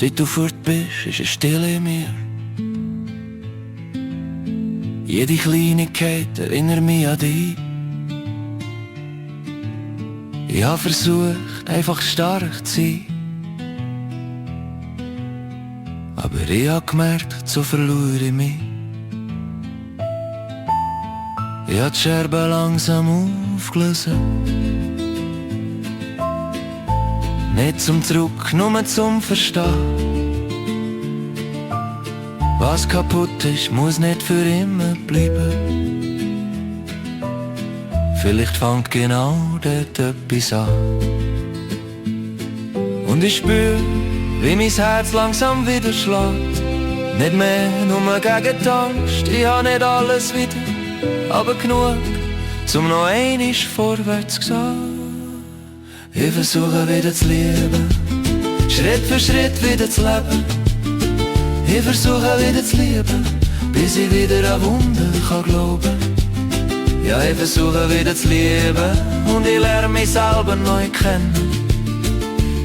Seit du fort bist, ist es still in mir. Jede Kleinigkeit erinnert mich an dich. Ich hab versucht, einfach stark zu sein. Aber ich hab gemerkt, so verlor ich mich. Ich hab die Scherben langsam aufgelöst. Nicht zum Zurück, nur zum Verstehen. Was kaputt ist, muss nicht für immer bleiben. Vielleicht fängt genau dort etwas an. Und ich spür, wie mein Herz langsam wieder schlägt. Nicht mehr nur gegen die Angst, ich hab nicht alles wieder, aber genug, zum noch einmal vorwärts zu gehen. Ich versuche wieder zu lieben, Schritt für Schritt wieder zu leben. Ich versuche wieder zu lieben, bis ich wieder an Wunder kann glauben. Ja, ich versuche wieder zu lieben und ich lerne mich selber neu kennen.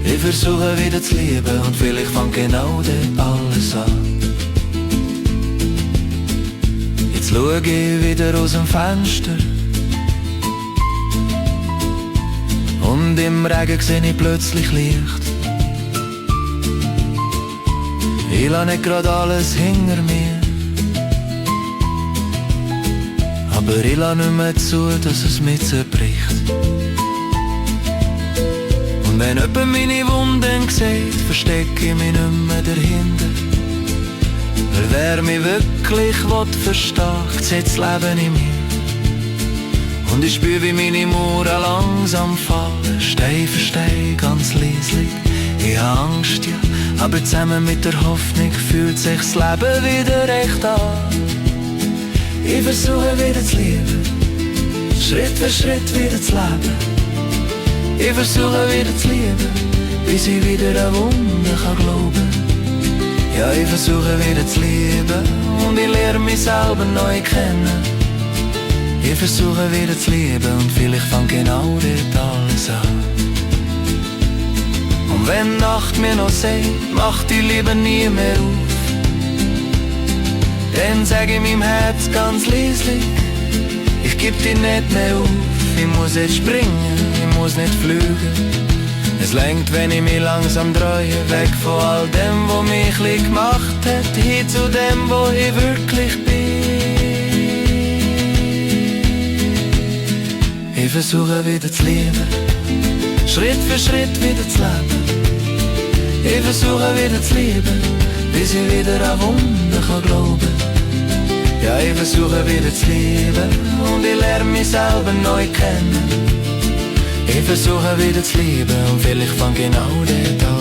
Ich versuche wieder zu lieben und vielleicht fängt genau dort alles an. Jetzt schaue ich wieder aus dem Fenster und im Regen sehe ich plötzlich Licht. Ich lasse nicht grad alles hinter mir, aber ich lasse nicht mehr zu, dass es mich zerbricht. Und wenn jemand meine Wunden sieht, verstecke ich mich nicht mehr dahinter. Weil wer mich wirklich versteht, sieht das Leben in mir. Und ich spüre, wie meine Mauern langsam fallen, Stein für Stein, ganz leislich. Ich habe Angst, ja, aber zusammen mit der Hoffnung fühlt sich das Leben wieder echt an. Ich versuche wieder zu lieben, Schritt für Schritt wieder zu leben. Ich versuche wieder zu lieben, bis ich wieder an Wunder kann glauben. Ja, ich versuche wieder zu lieben und ich lerne mich selber neu kennen. Ich versuche wieder zu lieben und vielleicht fängt genau dort alles an. Und wenn die Nacht mir noch sagt, mach die Liebe nie mehr auf, dann sag ich meinem Herz ganz leislich, ich geb dich nicht mehr auf. Ich muss jetzt springen, ich muss nicht fliegen. Es lenkt, wenn ich mich langsam drehe, weg von all dem, was mich klein gemacht hat, hin zu dem, wo ich wirklich bin. Ich versuche wieder zu lieben, Schritt für Schritt wieder zu leben. Ich versuche wieder zu lieben, bis ich wieder an Wunder kann glauben. Ja, ich versuche wieder zu lieben und ich lerne mich selber neu kennen. Ich versuche wieder zu lieben und vielleicht fängt genau dort an.